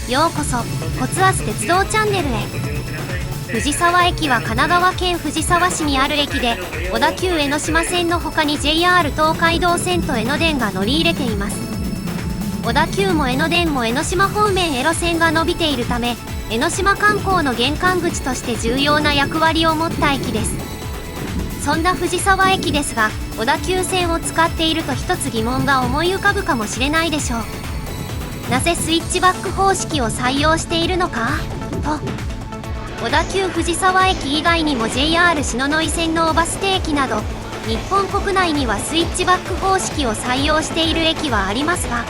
ようこそコツアス鉄道チャンネルへ。藤沢駅は神奈川県藤沢市にある駅で、小田急江ノ島線の他に JR 東海道線と江ノ電が乗り入れています。小田急も江ノ電も江ノ島方面へ路線が伸びているため、江ノ島観光の玄関口として重要な役割を持った駅です。そんな藤沢駅ですが、小田急線を使っていると一つ疑問が思い浮かぶかもしれないでしょう。なぜスイッチバック方式を採用しているのかと。小田急藤沢駅以外にも JR 篠ノ井線の小バス停駅など、日本国内にはスイッチバック方式を採用している駅はありますが、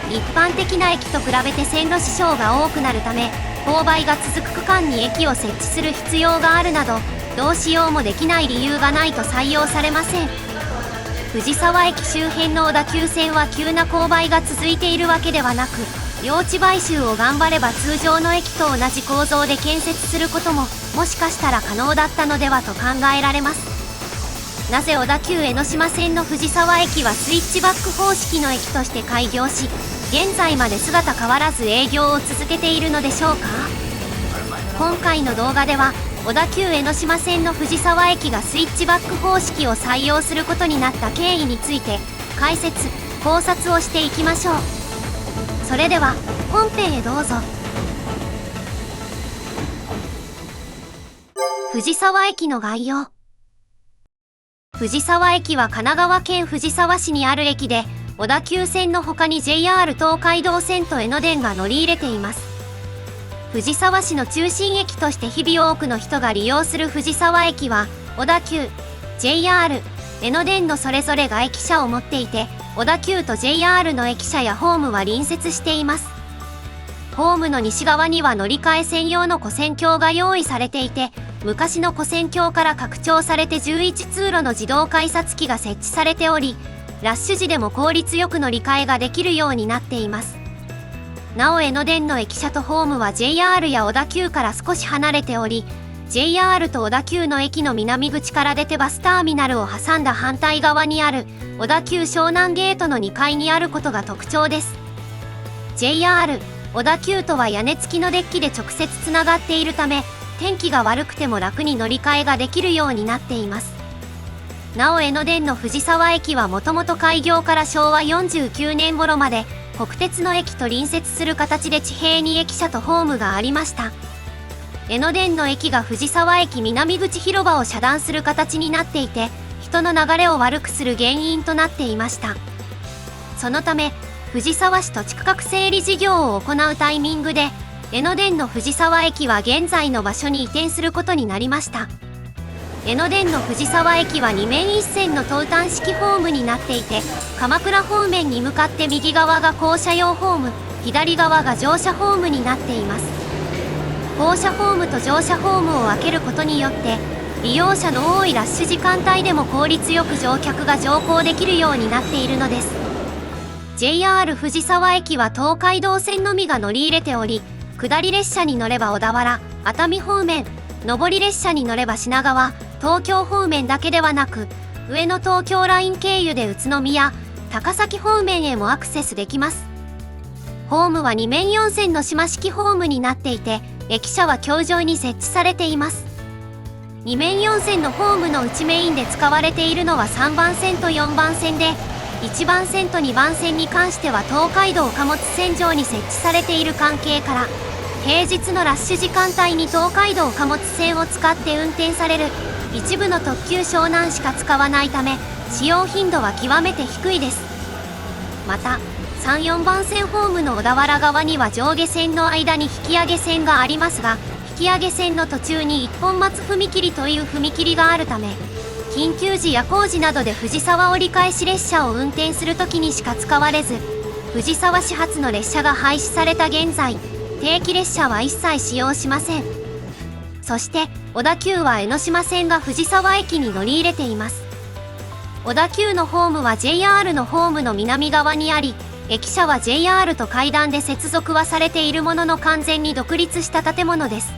一般的な駅と比べて線路支障が多くなるため、勾配が続く区間に駅を設置する必要があるなど、どうしようもできない理由がないと採用されません。藤沢駅周辺の小田急線は急な勾配が続いているわけではなく、用地買収を頑張れば通常の駅と同じ構造で建設することももしかしたら可能だったのではと考えられます。なぜ小田急江ノ島線の藤沢駅はスイッチバック方式の駅として開業し、現在まで姿変わらず営業を続けているのでしょうか。今回の動画では小田急江ノ島線の藤沢駅がスイッチバック方式を採用することになった経緯について解説・考察をしていきましょう。それでは本編へどうぞ。藤沢駅の概要。藤沢駅は神奈川県藤沢市にある駅で、小田急線の他に JR 東海道線と江ノ電が乗り入れています。藤沢市の中心駅として日々多くの人が利用する藤沢駅は、小田急、JR、江ノ電のそれぞれが駅舎を持っていて、小田急と JR の駅舎やホームは隣接しています。ホームの西側には乗り換え専用の跨線橋が用意されていて、昔の跨線橋から拡張されて11通路の自動改札機が設置されており、ラッシュ時でも効率よく乗り換えができるようになっています。なお江ノ電の駅舎とホームは JR や小田急から少し離れており、 JR と小田急の駅の南口から出てバスターミナルを挟んだ反対側にある小田急湘南ゲートの2階にあることが特徴です。 JR 小田急とは屋根付きのデッキで直接つながっているため、天気が悪くても楽に乗り換えができるようになっています。なお江ノ電の藤沢駅はもともと開業から昭和49年頃まで国鉄の駅と隣接する形で地平に駅舎とホームがありました。江ノ電の駅が藤沢駅南口広場を遮断する形になっていて、人の流れを悪くする原因となっていました。そのため藤沢市土地区画整理事業を行うタイミングで、江ノ電の藤沢駅は現在の場所に移転することになりました。江ノ電の藤沢駅は2面1線の投炭式ホームになっていて、鎌倉方面に向かって右側が降車用ホーム、左側が乗車ホームになっています。降車ホームと乗車ホームを分けることによって、利用者の多いラッシュ時間帯でも効率よく乗客が乗降できるようになっているのです。 JR 藤沢駅は東海道線のみが乗り入れており、下り列車に乗れば小田原、熱海方面、上り列車に乗れば品川、東京方面だけではなく、上野東京ライン経由で宇都宮、高崎方面へもアクセスできます。ホームは2面4線の島式ホームになっていて、駅舎は橋上に設置されています。2面4線のホームの内メインで使われているのは3番線と4番線で、1番線と2番線に関しては東海道貨物線上に設置されている関係から、平日のラッシュ時間帯に東海道貨物線を使って運転される一部の特急湘南しか使わないため、使用頻度は極めて低いです。また3、4番線ホームの小田原側には上下線の間に引き上げ線がありますが、引き上げ線の途中に一本松踏切という踏切があるため、緊急時や工事などで藤沢折り返し列車を運転するときにしか使われず、藤沢始発の列車が廃止された現在、定期列車は一切使用しません。そして小田急は江ノ島線が藤沢駅に乗り入れています。小田急のホームは JR のホームの南側にあり、駅舎は JR と階段で接続はされているものの完全に独立した建物です。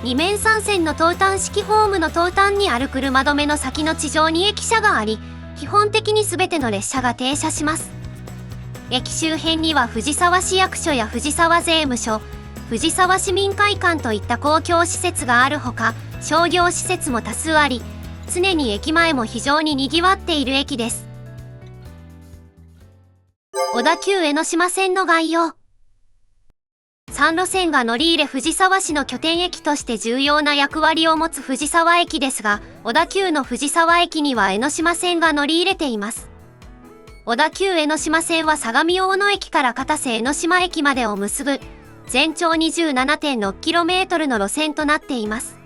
2面3線の投炭式ホームの投炭にある車止めの先の地上に駅舎があり、基本的に全ての列車が停車します。駅周辺には藤沢市役所や藤沢税務署、藤沢市民会館といった公共施設があるほか、商業施設も多数あり、常に駅前も非常に賑わっている駅です。小田急江ノ島線の概要。3路線が乗り入れ藤沢市の拠点駅として重要な役割を持つ藤沢駅ですが、小田急の藤沢駅には江ノ島線が乗り入れています。小田急江ノ島線は相模大野駅から片瀬江ノ島駅までを結ぶ、全長 27.6km の路線となっています。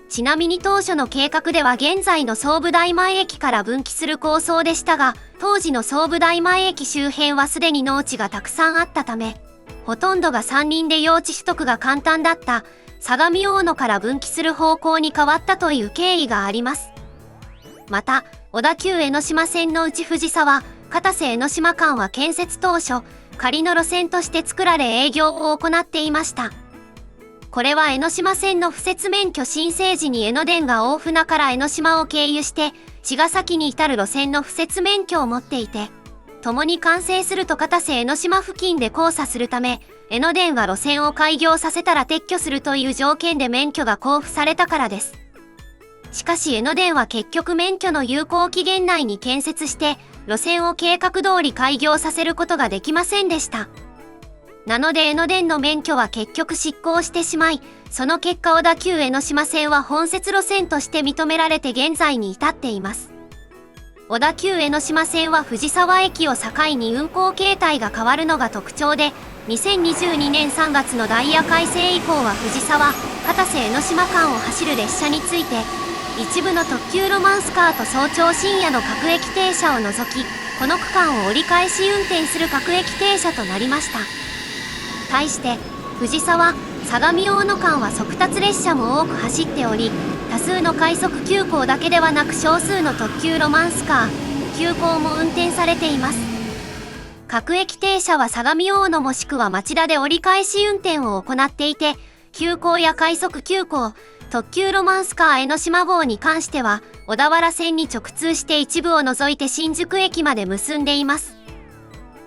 ちなみに当初の計画では現在の総武大前駅から分岐する構想でしたが、当時の総武大前駅周辺はすでに農地がたくさんあったため、ほとんどが山林で用地取得が簡単だった相模大野から分岐する方向に変わったという経緯があります。また、小田急江ノ島線のうち藤沢、片瀬江ノ島間は建設当初、仮の路線として作られ営業を行っていました。これは江ノ島線の敷設免許申請時に江ノ電が大船から江ノ島を経由して、茅ヶ崎に至る路線の敷設免許を持っていて、共に完成すると片瀬江ノ島付近で交差するため、江ノ電が路線を開業させたら撤去するという条件で免許が交付されたからです。しかし江ノ電は結局免許の有効期限内に建設して、路線を計画通り開業させることができませんでした。なので江ノ電の免許は結局失効してしまい、その結果小田急江ノ島線は本節路線として認められて現在に至っています。小田急江ノ島線は藤沢駅を境に運行形態が変わるのが特徴で、2022年3月のダイヤ改正以降は藤沢、片瀬江ノ島間を走る列車について、一部の特急ロマンスカーと早朝深夜の各駅停車を除き、この区間を折り返し運転する各駅停車となりました。対して、藤沢、相模大野間は速達列車も多く走っており、多数の快速急行だけではなく少数の特急ロマンスカー、急行も運転されています。各駅停車は相模大野もしくは町田で折り返し運転を行っていて、急行や快速急行、特急ロマンスカー江ノ島号に関しては、小田原線に直通して一部を除いて新宿駅まで結んでいます。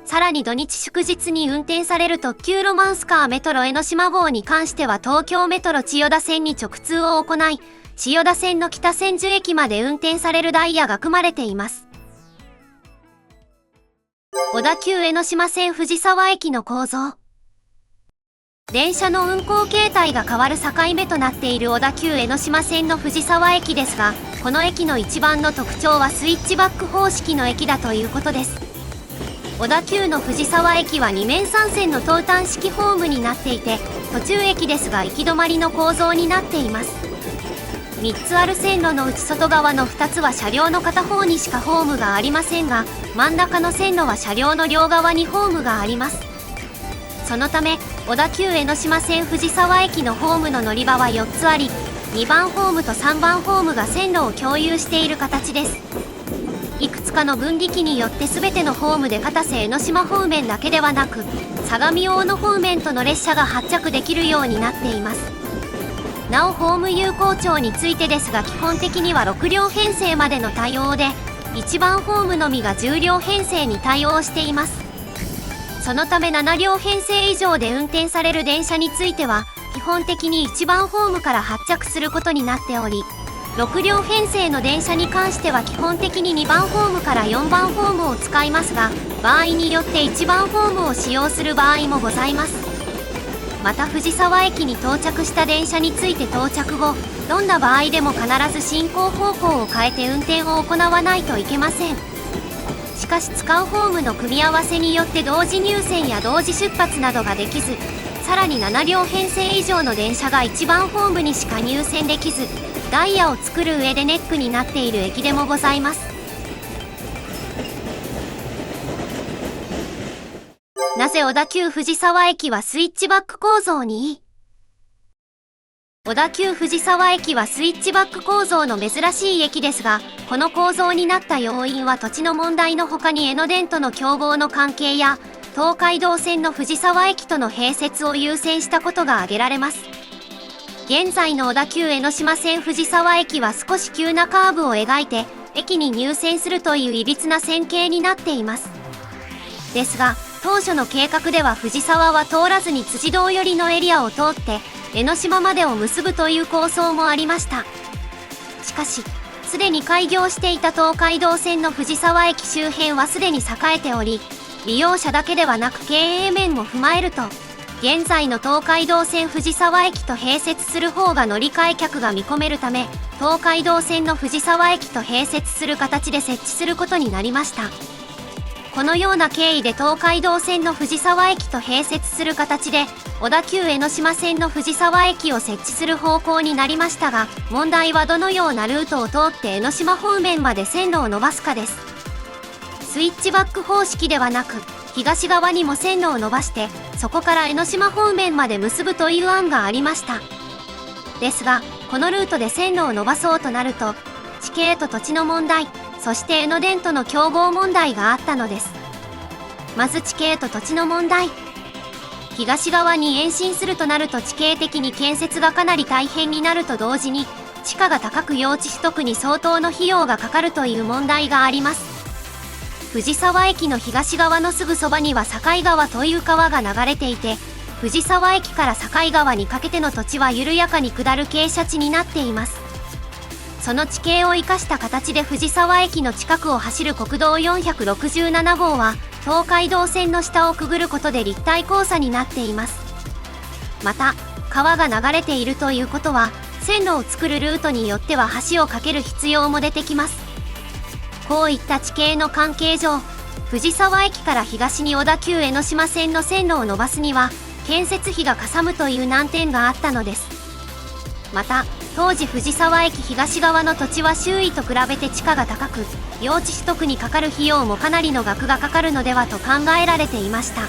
さらに土日祝日に運転される特急ロマンスカーメトロ江ノ島号に関しては東京メトロ千代田線に直通を行い、千代田線の北千住駅まで運転されるダイヤが組まれています。小田急江ノ島線藤沢駅の構造。電車の運行形態が変わる境目となっている小田急江ノ島線の藤沢駅ですが、この駅の一番の特徴はスイッチバック方式の駅だということです。小田急の藤沢駅は2面3線の投炭式ホームになっていて、途中駅ですが行き止まりの構造になっています。3つある線路のうち外側の2つは車両の片方にしかホームがありませんが、真ん中の線路は車両の両側にホームがあります。そのため、小田急江ノ島線藤沢駅のホームの乗り場は4つあり、2番ホームと3番ホームが線路を共有している形です。いくつかの分離機によって全てのホームで片瀬江ノ島方面だけではなく、相模大野方面との列車が発着できるようになっています。なおホーム有効長についてですが、基本的には6両編成までの対応で、1番ホームのみが10両編成に対応しています。そのため7両編成以上で運転される電車については、基本的に1番ホームから発着することになっており、6両編成の電車に関しては基本的に2番ホームから4番ホームを使いますが、場合によって1番ホームを使用する場合もございます。また藤沢駅に到着した電車について到着後、どんな場合でも必ず進行方向を変えて運転を行わないといけません。しかし使うホームの組み合わせによって同時入線や同時出発などができず、さらに7両編成以上の電車が1番ホームにしか入線できず、ダイヤを作る上でネックになっている駅でもございます。なぜ小田急藤沢駅はスイッチバック構造に？小田急藤沢駅はスイッチバック構造の珍しい駅ですが、この構造になった要因は土地の問題の他に江ノ電との競合の関係や、東海道線の藤沢駅との併設を優先したことが挙げられます。現在の小田急江ノ島線藤沢駅は少し急なカーブを描いて、駅に入線するという歪な線形になっています。ですが、当初の計画では藤沢は通らずに辻堂寄りのエリアを通って江ノ島までを結ぶという構想もありました。しかし、すでに開業していた東海道線の藤沢駅周辺はすでに栄えており、利用者だけではなく経営面も踏まえると、現在の東海道線藤沢駅と併設する方が乗り換え客が見込めるため、東海道線の藤沢駅と併設する形で設置することになりました。このような経緯で東海道線の藤沢駅と併設する形で、小田急江ノ島線の藤沢駅を設置する方向になりましたが、問題はどのようなルートを通って江ノ島方面まで線路を伸ばすかです。スイッチバック方式ではなく、東側にも線路を伸ばして、そこから江ノ島方面まで結ぶという案がありました。ですが、このルートで線路を伸ばそうとなると、地形と土地の問題、そして江ノ電との競合問題があったのです。まず地形と土地の問題。東側に延伸するとなると地形的に建設がかなり大変になると同時に、地価が高く用地取得に相当の費用がかかるという問題があります。藤沢駅の東側のすぐそばには境川という川が流れていて、藤沢駅から境川にかけての土地は緩やかに下る傾斜地になっています。その地形を生かした形で藤沢駅の近くを走る国道467号は、東海道線の下をくぐることで立体交差になっています。また、川が流れているということは、線路を作るルートによっては橋を架ける必要も出てきます。こういった地形の関係上、藤沢駅から東に小田急江ノ島線の線路を伸ばすには、建設費がかさむという難点があったのです。また、当時藤沢駅東側の土地は周囲と比べて地価が高く、用地取得にかかる費用もかなりの額がかかるのではと考えられていました。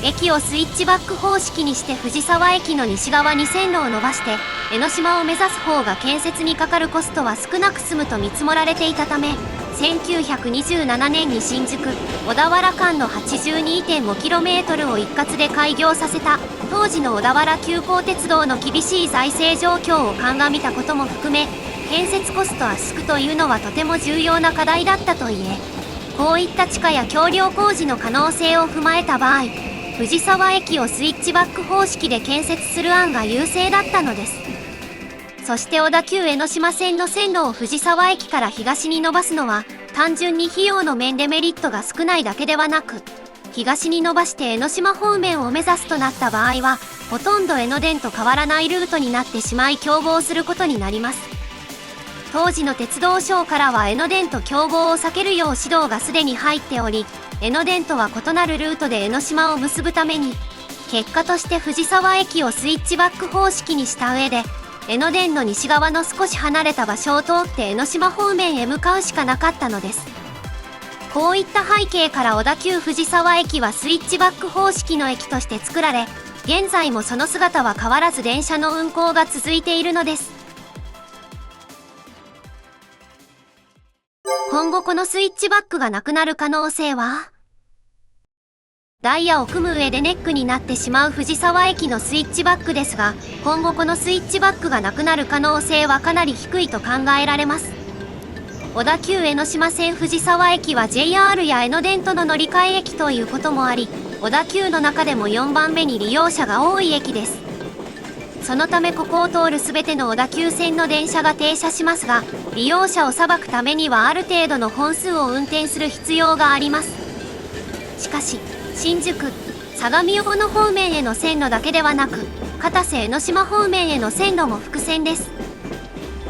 駅をスイッチバック方式にして藤沢駅の西側に線路を伸ばして江ノ島を目指す方が建設にかかるコストは少なく済むと見積もられていたため、1927年に新宿小田原間の 82.5km を一括で開業させた当時の小田原急行鉄道の厳しい財政状況を鑑みたことも含め、建設コスト圧縮というのはとても重要な課題だったといえ、こういった地下や橋梁工事の可能性を踏まえた場合、藤沢駅をスイッチバック方式で建設する案が優勢だったのです。そして小田急江ノ島線の線路を藤沢駅から東に伸ばすのは、単純に費用の面でメリットが少ないだけではなく、東に伸ばして江ノ島方面を目指すとなった場合は、ほとんど江ノ電と変わらないルートになってしまい競合することになります。当時の鉄道省からは江ノ電と競合を避けるよう指導がすでに入っており、江ノ電とは異なるルートで江ノ島を結ぶために、結果として藤沢駅をスイッチバック方式にした上で、江ノ電の西側の少し離れた場所を通って江ノ島方面へ向かうしかなかったのです。こういった背景から小田急藤沢駅はスイッチバック方式の駅として作られ、現在もその姿は変わらず電車の運行が続いているのです。今後このスイッチバックがなくなる可能性は？ダイヤを組む上でネックになってしまう藤沢駅のスイッチバックですが、今後このスイッチバックがなくなる可能性はかなり低いと考えられます。小田急江ノ島線藤沢駅は JR や江ノ電との乗り換え駅ということもあり、小田急の中でも4番目に利用者が多い駅です。そのためここを通るすべての小田急線の電車が停車しますが、利用者をさばくためにはある程度の本数を運転する必要があります。しかし、新宿、相模大野方面への線路だけではなく、片瀬江ノ島方面への線路も複線です。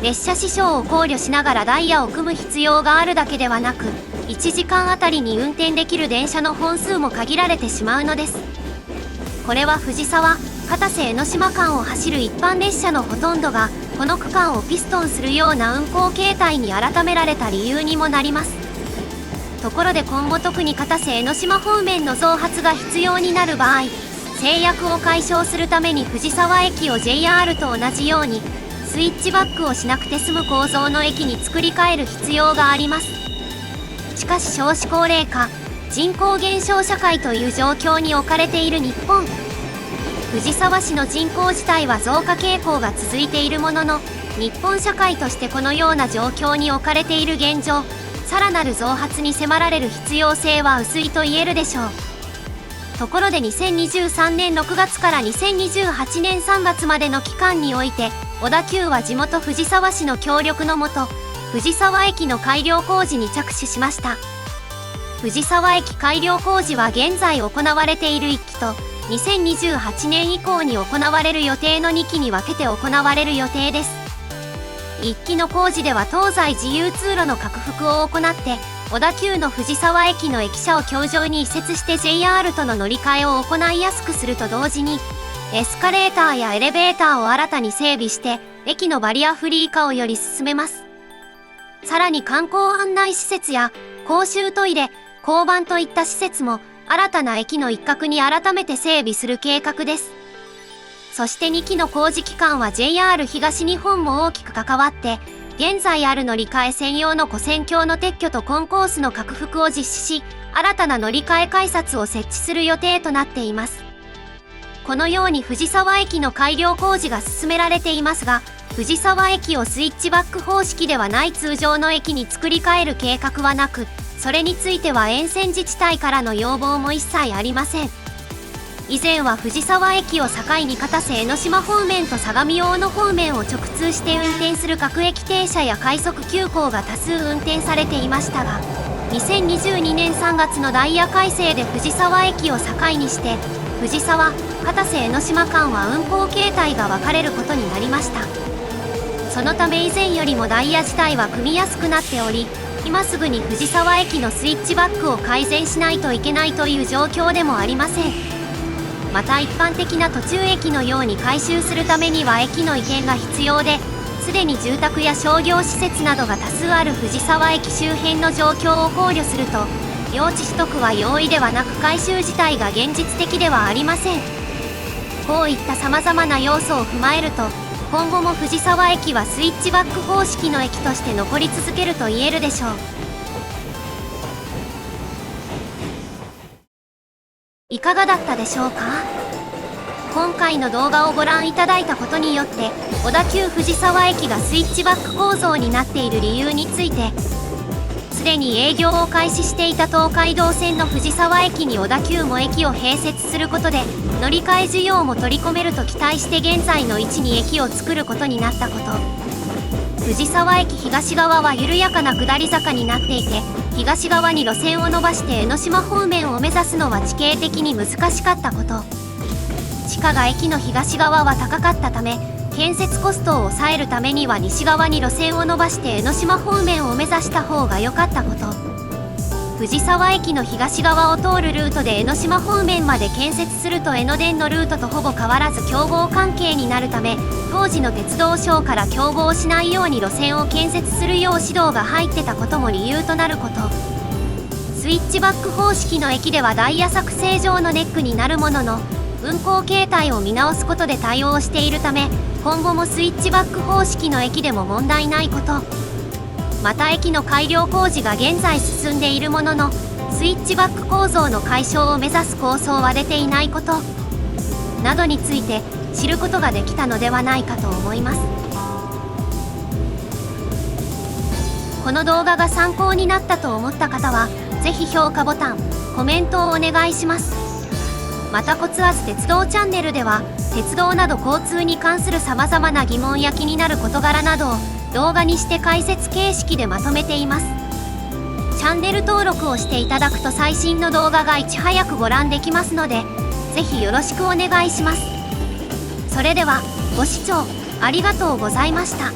列車支障を考慮しながらダイヤを組む必要があるだけではなく、1時間あたりに運転できる電車の本数も限られてしまうのです。これは藤沢、片瀬江ノ島間を走る一般列車のほとんどが、この区間をピストンするような運行形態に改められた理由にもなります。ところで今後特に片瀬江ノ島方面の増発が必要になる場合、制約を解消するために藤沢駅を JR と同じように、スイッチバックをしなくて済む構造の駅に作り変える必要があります。しかし少子高齢化、人口減少社会という状況に置かれている日本。藤沢市の人口自体は増加傾向が続いているものの、日本社会としてこのような状況に置かれている現状、さらなる増発に迫られる必要性は薄いと言えるでしょう。ところで2023年6月から2028年3月までの期間において、小田急は地元藤沢市の協力のもと、藤沢駅の改良工事に着手しました。藤沢駅改良工事は現在行われている1期と、2028年以降に行われる予定の2期に分けて行われる予定です。1期の工事では東西自由通路の拡幅を行って、小田急の藤沢駅の駅舎を橋上に移設して JR との乗り換えを行いやすくすると同時に、エスカレーターやエレベーターを新たに整備して、駅のバリアフリー化をより進めます。さらに観光案内施設や公衆トイレ、交番といった施設も新たな駅の一角に改めて整備する計画です。そして2期の工事期間は JR 東日本も大きく関わって、現在ある乗り換え専用の跨線橋の撤去とコンコースの拡幅を実施し、新たな乗り換え改札を設置する予定となっています。このように藤沢駅の改良工事が進められていますが、藤沢駅をスイッチバック方式ではない通常の駅に作り変える計画はなく、それについては沿線自治体からの要望も一切ありません。以前は藤沢駅を境に片瀬江ノ島方面と相模大野方面を直通して運転する各駅停車や快速急行が多数運転されていましたが、2022年3月のダイヤ改正で藤沢駅を境にして、藤沢・片瀬江ノ島間は運行形態が分かれることになりました。そのため以前よりもダイヤ自体は組みやすくなっており、今すぐに藤沢駅のスイッチバックを改善しないといけないという状況でもありません。また一般的な途中駅のように改修するためには駅の移転が必要で、すでに住宅や商業施設などが多数ある藤沢駅周辺の状況を考慮すると、用地取得は容易ではなく改修自体が現実的ではありません。こういった様々な要素を踏まえると、今後も藤沢駅はスイッチバック方式の駅として残り続けると言えるでしょう。いかがだったでしょうか？今回の動画をご覧いただいたことによって、小田急藤沢駅がスイッチバック構造になっている理由について、すでに営業を開始していた東海道線の藤沢駅に小田急も駅を併設することで、乗り換え需要も取り込めると期待して現在の位置に駅を作ることになったこと。藤沢駅東側は緩やかな下り坂になっていて、東側に路線を伸ばして江ノ島方面を目指すのは地形的に難しかったこと。地価が駅の東側は高かったため、建設コストを抑えるためには西側に路線を伸ばして江ノ島方面を目指した方が良かったこと。藤沢駅の東側を通るルートで江ノ島方面まで建設すると江ノ電のルートとほぼ変わらず競合関係になるため、当時の鉄道省から競合しないように路線を建設するよう指導が入ってたことも理由となること。スイッチバック方式の駅ではダイヤ作成上のネックになるものの、運行形態を見直すことで対応しているため、今後もスイッチバック方式の駅でも問題ないこと。また駅の改良工事が現在進んでいるものの、スイッチバック構造の解消を目指す構想は出ていないことなどについて知ることができたのではないかと思います。この動画が参考になったと思った方は、ぜひ評価ボタン、コメントをお願いします。またコツアス鉄道チャンネルでは、鉄道など交通に関する様々な疑問や気になる事柄などを動画にして解説形式でまとめています。チャンネル登録をしていただくと最新の動画がいち早くご覧できますので、ぜひよろしくお願いします。それでは、ご視聴ありがとうございました。